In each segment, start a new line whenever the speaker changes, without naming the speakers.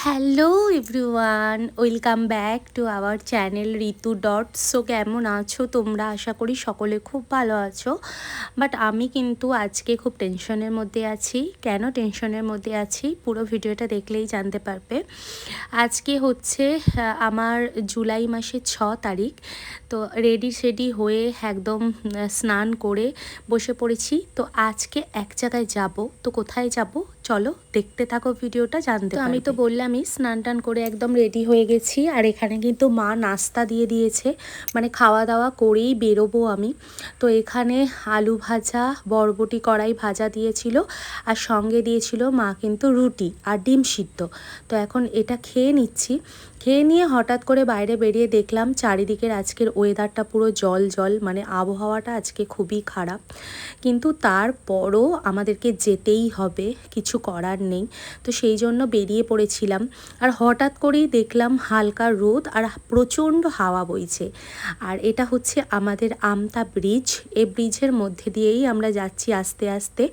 Hello everyone, welcome back to our channel Ritu dot. So কেমন আছো তোমরা? আশা করি সকলে খুব ভালো আছো। বাট আমি কিন্তু আজকে খুব টেনশনের মধ্যে আছি। কেন টেনশনের মধ্যে আছি পুরো ভিডিওটা দেখলেই জানতে পারবে। আজকে হচ্ছে আমার জুলাই মাসের 6 তারিখ। তো রেডি সেডি হয়ে একদম স্নান করে বসে পড়েছি। তো আজকে এক জায়গায় যাব। তো কোথায় যাব চলো দেখতে থাকো ভিডিওটা, জানতে পারবে। আমি তো বললামই স্নান টান করে একদম রেডি হয়ে গেছি। আর এখানে কিন্তু মা নাস্তা দিয়ে দিয়েছে, মানে খাওয়া দাওয়া করেই বেরোবো আমি। তো এখানে আলু ভাজা, বরবটি কড়াই ভাজা দিয়েছিল, আর সঙ্গে দিয়েছিল মা কিন্তু রুটি আর ডিম সিদ্ধ। তো এখন এটা খেয়ে নিচ্ছি। খেয়ে নিয়ে হঠাৎ করে বাইরে বেরিয়ে দেখলাম চারিদিকের আজকের ওয়েদারটা পুরো জল জল, মানে আবহাওয়াটা আজকে খুবই খারাপ। কিন্তু তারপরও আমাদেরকে যেতেই হবে, কিছু করার নেই। তো সেই জন্য বেরিয়ে পড়েছিলাম। আর হঠাৎ করেই দেখলাম হালকা রোদ আর প্রচণ্ড হাওয়া বইছে। আর এটা হচ্ছে আমাদের আমতা ব্রিজ। এই ব্রিজের মধ্যে দিয়েই আমরা যাচ্ছি আস্তে আস্তে।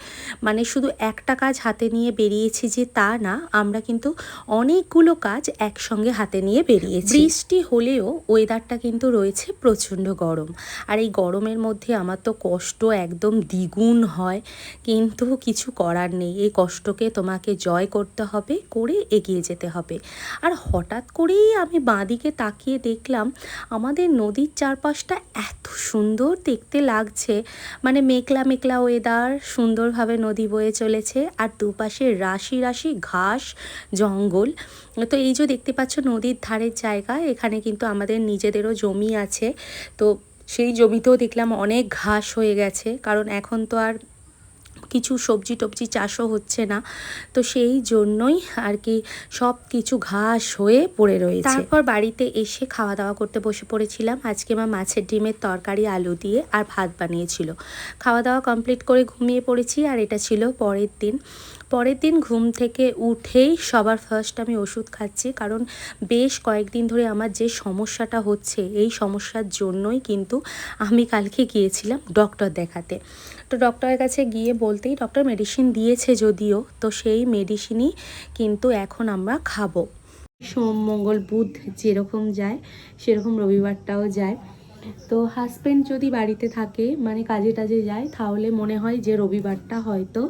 মানে শুধু একটা কাজ হাতে নিয়ে বেরিয়েছি যে তা না, আমরা কিন্তু অনেকগুলো কাজ একসঙ্গে হাতে নিয়ে বেরিয়েছি। বৃষ্টি হলেও ওয়েদারটা কিন্তু রয়েছে প্রচণ্ড গরম। আর এই গরমের মধ্যে আমার তো কষ্ট একদম দ্বিগুণ হয়, কিন্তু কিছু করার নেই। এই কষ্টকে তোমাকে জয় করতে হবে, করে এগিয়ে যেতে হবে। আর হঠাৎ করেই আমি বাঁদিকে তাকিয়ে দেখলাম আমাদের নদীর চারপাশটা এত সুন্দর দেখতে লাগছে। মানে মেঘলা মেঘলা ওয়েদার, সুন্দরভাবে নদী বয়ে চলেছে, আর দুপাশে রাশি রাশি ঘাস জঙ্গল। তো এই যে দেখতে পাচ্ছ নদীর ধারের জায়গা, এখানে কিন্তু আমাদের নিজেদেরও জমি আছে। তো সেই জমিতেও দেখলাম অনেক ঘাস হয়ে গেছে, কারণ এখন তো আর কিছু সবজি টবজি চাষও হচ্ছে না। তো সেই জন্যই আর কি সব কিছু ঘাস হয়ে পড়ে রয়েছে। তারপর বাড়িতে এসে খাওয়া দাওয়া করতে বসে পড়েছিলাম। আজকে মা মাছের ডিমের তরকারি আলু দিয়ে আর ভাত বানিয়েছিল। খাওয়া দাওয়া কমপ্লিট করে ঘুমিয়ে পড়েছি। আর এটা ছিল পরের দিন ঘুম থেকে উঠেই সবার ফার্স্ট আমি ওষুধ খাচ্ছি, কারণ বেশ কয়েকদিন ধরে আমার যে সমস্যাটা হচ্ছে, এই সমস্যার জন্যই কিন্তু আমি কালকে গিয়েছিলাম ডক্টর দেখাতে। তো ডক্টরের কাছে গিয়ে বলতেই ডক্টর মেডিসিন দিয়েছে যদিও, তো সেই মেডিসিনই কিন্তু এখন আমরা খাবো। সোম মঙ্গল বুধ যেরকম যায় সেরকম রবিবারটাও যায়। তো হাজব্যান্ড যদি বাড়িতে থাকে, মানে কাজে টাজে যায়, তাহলে মনে হয় যে রবিবারটা হয়তো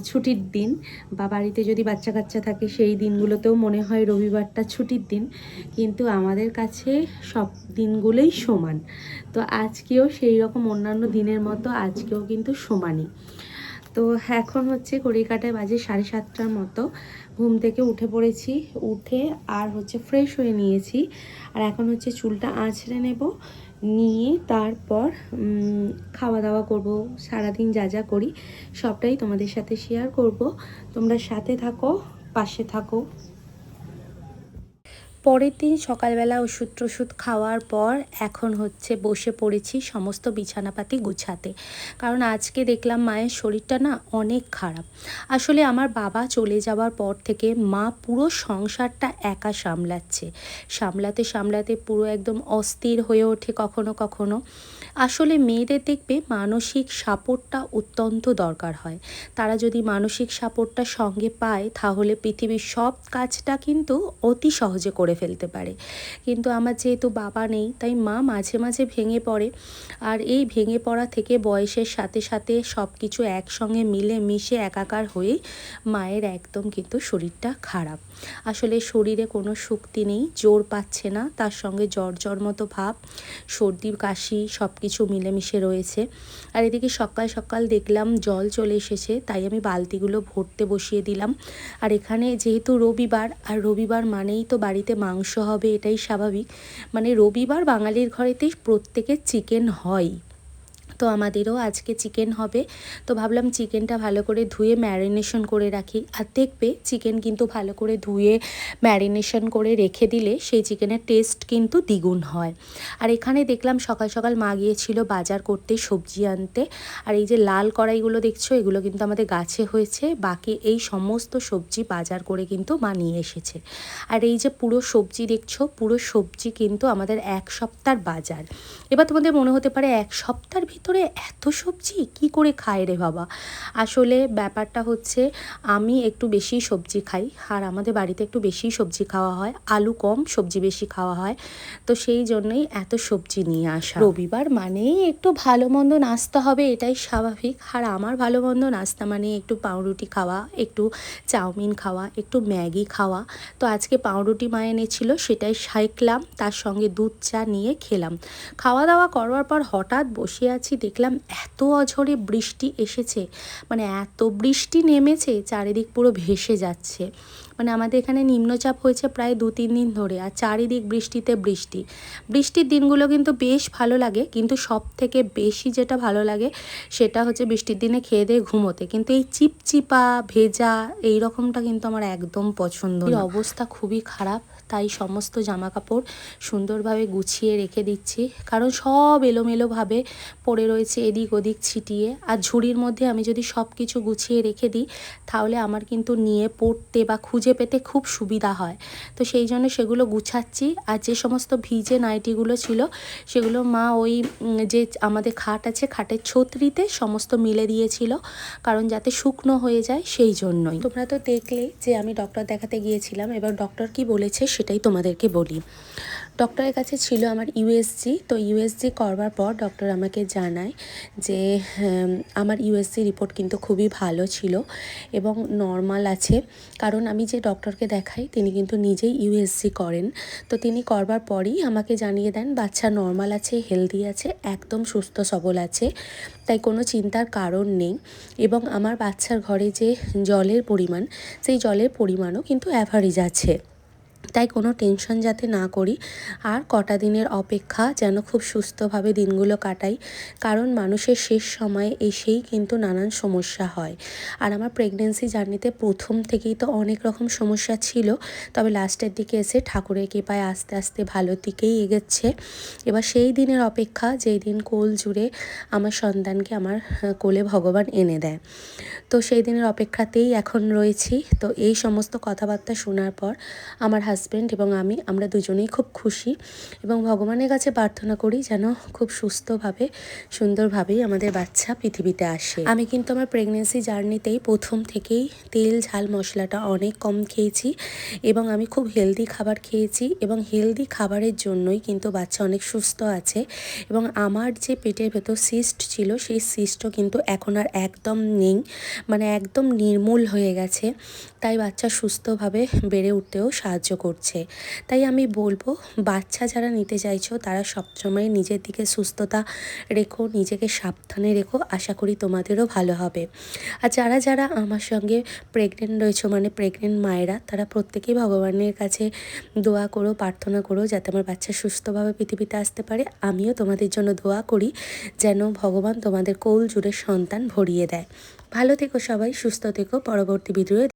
ছুটির দিন। বা বাড়িতে যদি বাচ্চা কাচ্চা থাকে সেই দিনগুলোতেও মনে হয় রবিবারটা ছুটির দিন। কিন্তু আমাদের কাছে সব দিনগুলোই সমান। তো আজকেও সেই রকম অন্যান্য দিনের মতো আজকেও কিন্তু সমানই। তো এখন হচ্ছে ঘড়ির কাঁটায় বাজে 7:30টার মতো। ঘুম থেকে উঠে পড়েছি, উঠে আর হচ্ছে ফ্রেশ হয়ে নিয়েছি। আর এখন হচ্ছে চুলটা আঁচড়ে নেব, নিয়ে তারপর খাওয়া দাওয়া করব। সারাদিন যা যা করি সবটাই তোমাদের সাথে শেয়ার করব। তোমরা সাথে থাকো, পাশে থাকো। পরের দিন সকালবেলা ওষুধ খাওয়ার পর এখন হচ্ছে বসে পড়েছি সমস্ত বিছানাপাতি গুছাতে। কারণ আজকে দেখলাম মায়ের শরীরটা না অনেক খারাপ। আসলে আমার বাবা চলে যাওয়ার পর থেকে মা পুরো সংসারটা একা সামলাতে সামলাতে পুরো একদম অস্থির হয়ে ওঠে কখনো কখনো। আসলে মেয়েদের দেখবে মানসিক সাপোর্টটা অত্যন্ত দরকার হয়। তারা যদি মানসিক সাপোর্টটা সঙ্গে পায়, তাহলে পৃথিবীর সব কাজটা কিন্তু অতি সহজে করে ফেলতে পারে। কিন্তু আমার যেহেতু বাবা নেই, তাই মা মাঝে মাঝে ভেঙে পড়ে। আর এই ভেঙে পড়া থেকে বয়সের সাথে সাথে সব কিছু একসঙ্গে মিলে মিশে একাকার হয়েই মায়ের একদম কিন্তু শরীরটা খারাপ। আসলে শরীরে কোনো শক্তি নেই, জোর পাচ্ছে না, তার সঙ্গে জ্বর মতো ভাব, সর্দি কাশি সব কিছু মিলেমিশে রয়েছে। আর এদিকে সকাল সকাল দেখলাম জল চলে এসেছে, তাই আমি বালতিগুলো ভরতে বসিয়ে দিলাম। আর এখানে যেহেতু রবিবার, আর রবিবার মানেই তো বাড়িতে মাংস হবে, এটাই স্বাভাবিক। মানে রবিবার বাঙালির ঘরেতে প্রত্যেকের চিকেন হয়। তো আমাদেরও আজকে চিকেন হবে। তো ভাবলাম চিকেনটা ভালো করে ধুয়ে ম্যারিনেশন করে রাখি। আর দেখবে চিকেন কিন্তু ভালো করে ধুয়ে ম্যারিনেশন করে রেখে দিলে সেই চিকেনের টেস্ট কিন্তু দ্বিগুণ হয়। আর এখানে দেখলাম সকাল সকাল মা গিয়েছিল বাজার করতে, সবজি আনতে। আর এই যে লাল কড়াইগুলো দেখছো, এগুলো কিন্তু আমাদের গাছে হয়েছে। বাকি এই সমস্ত সবজি বাজার করে কিন্তু মা নিয়ে এসেছে। আর এই যে পুরো সবজি দেখছো, পুরো সবজি কিন্তু আমাদের 1 সপ্তাহের বাজার। এবার তোমাদের মনে হতে পারে 1 সপ্তাহের ভিতরে ভিতরে এত সবজি কি করে খায় রে বাবা। আসলে ব্যাপারটা হচ্ছে আমি একটু বেশি সবজি খাই, আর আমাদের বাড়িতে একটু বেশি সবজি খাওয়া হয়, আলু কম সবজি বেশি খাওয়া হয়, তো সেই জন্যই এত সবজি নিয়ে আসা। রবিবার মানেই একটু ভালো মন্দ নাস্তা হবে, এটাই স্বাভাবিক। আর আমার ভালো মন্দ নাস্তা মানে একটু পাউরুটি খাওয়া, একটু চাউমিন খাওয়া, একটু ম্যাগি খাওয়া। তো আজকে পাউরুটি মা এনেছিল, সেটাই সাইকলাম, তার সঙ্গে দুধ চা নিয়ে খেলাম। খাওয়া দাওয়া করবার পর হঠাৎ বসে আছি, দেখলাম এত অঝোরে বৃষ্টি এসেছে, মানে এত বৃষ্টি নেমেছে, চারিদিক পুরো ভেসে যাচ্ছে। মানে আমাদের এখানে নিম্নচাপ হয়েছে প্রায় 2-3 দিন ধরে, আর চারিদিক বৃষ্টিতে বৃষ্টি। বৃষ্টির দিনগুলো কিন্তু বেশ ভালো লাগে, কিন্তু সব থেকে বেশি যেটা ভালো লাগে সেটা হচ্ছে বৃষ্টির দিনে খেয়ে দিয়ে ঘুমোতে। কিন্তু এই চিপচিপা ভেজা এই রকমটা কিন্তু আমার একদম পছন্দ না। অবস্থা খুবই খারাপ, তাই সমস্ত জামা কাপড় সুন্দরভাবে গুছিয়ে রেখে দিচ্ছি, কারণ সব এলোমেলোভাবে পড়ে রয়েছে এদিক ওদিক ছিটিয়ে। আর ঝুড়ির মধ্যে আমি যদি সব কিছু গুছিয়ে রেখে দিই তাহলে আমার কিন্তু নিয়ে পড়তে বা খুঁজে পেতে খুব সুবিধা হয়। তো সেই জন্য সেগুলো গুছাচ্ছি। আর যে সমস্ত ভিজে নাইটিগুলো ছিল সেগুলো মা ওই যে আমাদের খাট আছে, খাটের ছত্রিতে সমস্ত মিলে দিয়েছিল, কারণ যাতে শুকনো হয়ে যায় সেই জন্যই। তোমরা তো দেখলে যে আমি ডক্টর দেখাতে গিয়েছিলাম, এবার ডক্টর কি বলেছে সেটাই তোমাদেরকে বলি। ডক্টরের কাছে ছিল আমার ইউএসজি, তো ইউএসজি করবার পর ডক্টর আমাকে জানায় যে আমার ইউএসজি রিপোর্ট কিন্তু খুবই ভালো ছিল এবং নর্মাল আছে। কারণ আমি যে ডক্টরকে দেখাই তিনি কিন্তু নিজেই ইউএসজি করেন। তো তিনি করবার পরই আমাকে জানিয়ে দেন বাচ্চা নর্মাল আছে, হেলদি আছে, একদম সুস্থ সবল আছে, তাই কোনো চিন্তার কারণ নেই। এবং আমার বাচ্চার ঘরে যে জলের পরিমাণ, সেই জলের পরিমাণও কিন্তু অ্যাভারেজ আছে, তাই কোনো টেনশন যাতে না করি। আর কটা দিনের অপেক্ষা, যেন খুব সুস্থভাবে দিনগুলো কাটাই, কারণ মানুষের শেষ সময়ে এসেই কিন্তু নানান সমস্যা হয়। আর আমার প্রেগনেন্সি জার্নিতে প্রথম থেকেই তো অনেক রকম সমস্যা ছিল, তবে লাস্টের দিকে এসে ঠাকুরের কৃপায় আস্তে আস্তে ভালোর দিকেই এগোচ্ছে। এবার সেই দিনের অপেক্ষা, যেই দিন কোল জুড়ে আমার সন্তানকে আমার কোলে ভগবান এনে দেয়, তো সেই দিনের অপেক্ষাতেই এখন রয়েছি। তো এই সমস্ত কথাবার্তা শোনার পর আমার হাজব্যান্ড এবং আমরা দুজনেই খুব খুশি এবং ভগবানের কাছে প্রার্থনা করি যেন খুব সুস্থভাবে সুন্দরভাবেই আমাদের বাচ্চা পৃথিবীতে আসে। আমি কিন্তু আমার প্রেগনেন্সি জার্নিতেই প্রথম থেকেই তেল ঝাল মশলাটা অনেক কম খেয়েছি এবং আমি খুব হেলদি খাবার খেয়েছি, এবং হেলদি খাবারের জন্যই কিন্তু বাচ্চা অনেক সুস্থ আছে। এবং আমার যে পেটের ভেতর সিস্ট ছিল সেই সিস্টও কিন্তু এখন আর একদম নেই, মানে একদম নির্মূল হয়ে গেছে, তাই বাচ্চা সুস্থভাবে বেড়ে উঠতেও সাহায্য করছে। তাই আমি বলবো বাচ্চা যারা নিতে চাইছো তারা সবসময় নিজের দিকে সুস্থতা রেখো, নিজেকে সাবধানে রেখো, আশা করি তোমাদেরও ভালো হবে। আর যারা যারা আমার সঙ্গে প্রেগনেন্ট রয়েছো, মানে প্রেগনেন্ট মায়েরা, তারা প্রত্যেকেই ভগবানের কাছে দোয়া করো, প্রার্থনা করো যাতে আমার বাচ্চা সুস্থভাবে পৃথিবীতে আসতে পারে। আমিও তোমাদের জন্য দোয়া করি যেন ভগবান তোমাদের কোল জুড়ে সন্তান ভরিয়ে দেয়। ভালো থেকো সবাই, সুস্থ থেকো। পরবর্তী ভিডিও